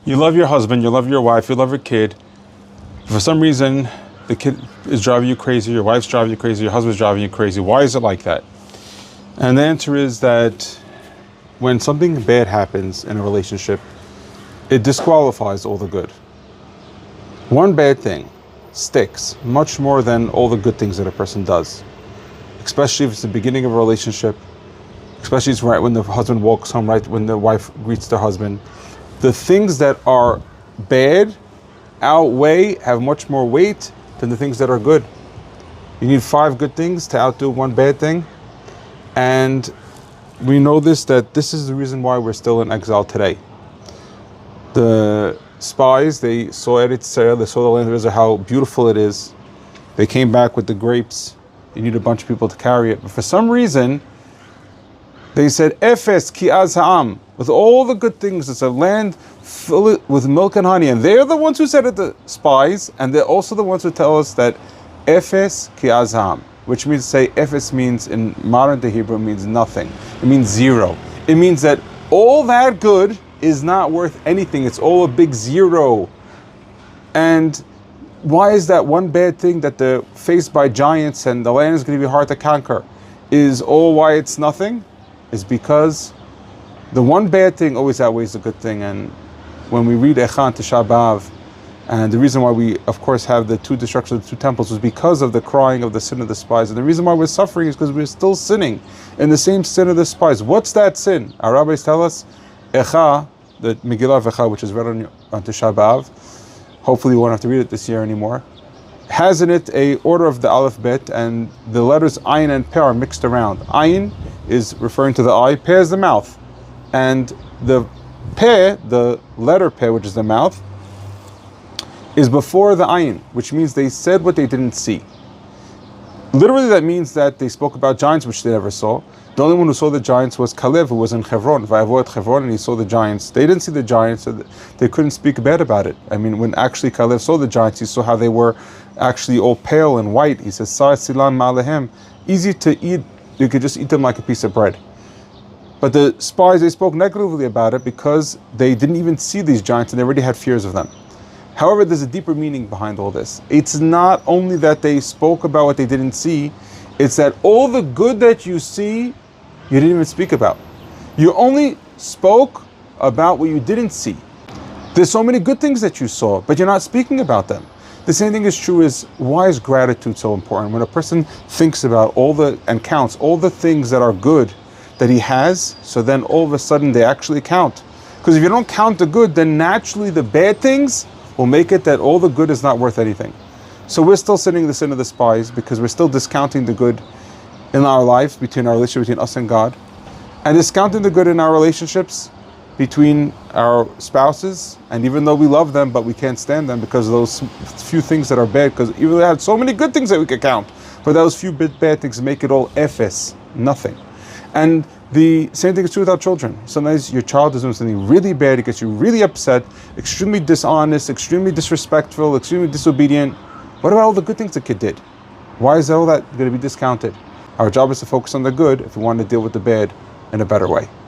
You love your husband, you love your wife, you love your kid. For some reason, the kid is driving you crazy, your wife's driving you crazy, your husband's driving you crazy. Why is it like that? And the answer is that when something bad happens in a relationship, it disqualifies all the good. One bad thing sticks much more than all the good things that a person does. Especially if it's the beginning of a relationship, especially it's right when the husband walks home, right when the wife greets the husband. The things that are bad have much more weight than the things that are good. You need 5 good things to outdo one bad thing. And we know that this is the reason why we're still in exile today. The spies, they saw Eretz Yisrael, they saw the land of Israel, how beautiful it is. They came back with the grapes. You need a bunch of people to carry it. But for some reason, they said, Efes ki az ha'am, with all the good things, it's a land filled with milk and honey. And they're the ones who said it, the spies, and they're also the ones who tell us that Efes ki az ha'am, which means to say, Efes means, in modern day Hebrew, means nothing. It means zero. It means that all that good is not worth anything. It's all a big zero. And why is that one bad thing that they're faced by giants and the land is going to be hard to conquer is all why it's nothing? Is because the one bad thing always outweighs the good thing. And when we read Echan Tisha B'Av, and the reason why we, of course, have the 2 destructions of the 2 temples was because of the crying of the sin of the spies. And the reason why we're suffering is because we're still sinning in the same sin of the spies. What's that sin? Our rabbis tell us, Echa, the Megillah Echa, which is read on Tisha B'Av, hopefully we won't have to read it this year anymore, has in it a order of the Aleph Bet, and the letters Ayin and Peh are mixed around. Ayin is referring to the eye, Peh is the mouth. And the Peh, the letter Peh, which is the mouth, is before the Ayin, which means they said what they didn't see. Literally that means that they spoke about giants which they never saw. The only one who saw the giants was Kalev, who was in Hebron, Vayavo et Hebron, and he saw the giants. They didn't see the giants, so they couldn't speak bad about it. I mean, when actually Kalev saw the giants, he saw how they were actually all pale and white. He says, Sa'at silam ma'alehem, easy to eat, you could just eat them like a piece of bread. But the spies, they spoke negatively about it because they didn't even see these giants and they already had fears of them. However, there's a deeper meaning behind all this. It's not only that they spoke about what they didn't see, it's that all the good that you see, you didn't even speak about. You only spoke about what you didn't see. There's so many good things that you saw, but you're not speaking about them. The same thing is true is, why is gratitude so important? When a person thinks about and counts all the things that are good that he has, so then all of a sudden they actually count. Because if you don't count the good, then naturally the bad things will make it that all the good is not worth anything. So we're still sinning the sin of the spies because we're still discounting the good in our lives, between our relationship between us and God, and discounting the good in our relationships between our spouses. And even though we love them, but we can't stand them because of those few things that are bad, because even though they had so many good things that we could count, but those few bad things make it all efes, nothing. And the same thing is true with our children. Sometimes your child is doing something really bad, it gets you really upset, extremely dishonest, extremely disrespectful, extremely disobedient. What about all the good things the kid did? Why is all that going to be discounted? Our job is to focus on the good if we want to deal with the bad in a better way.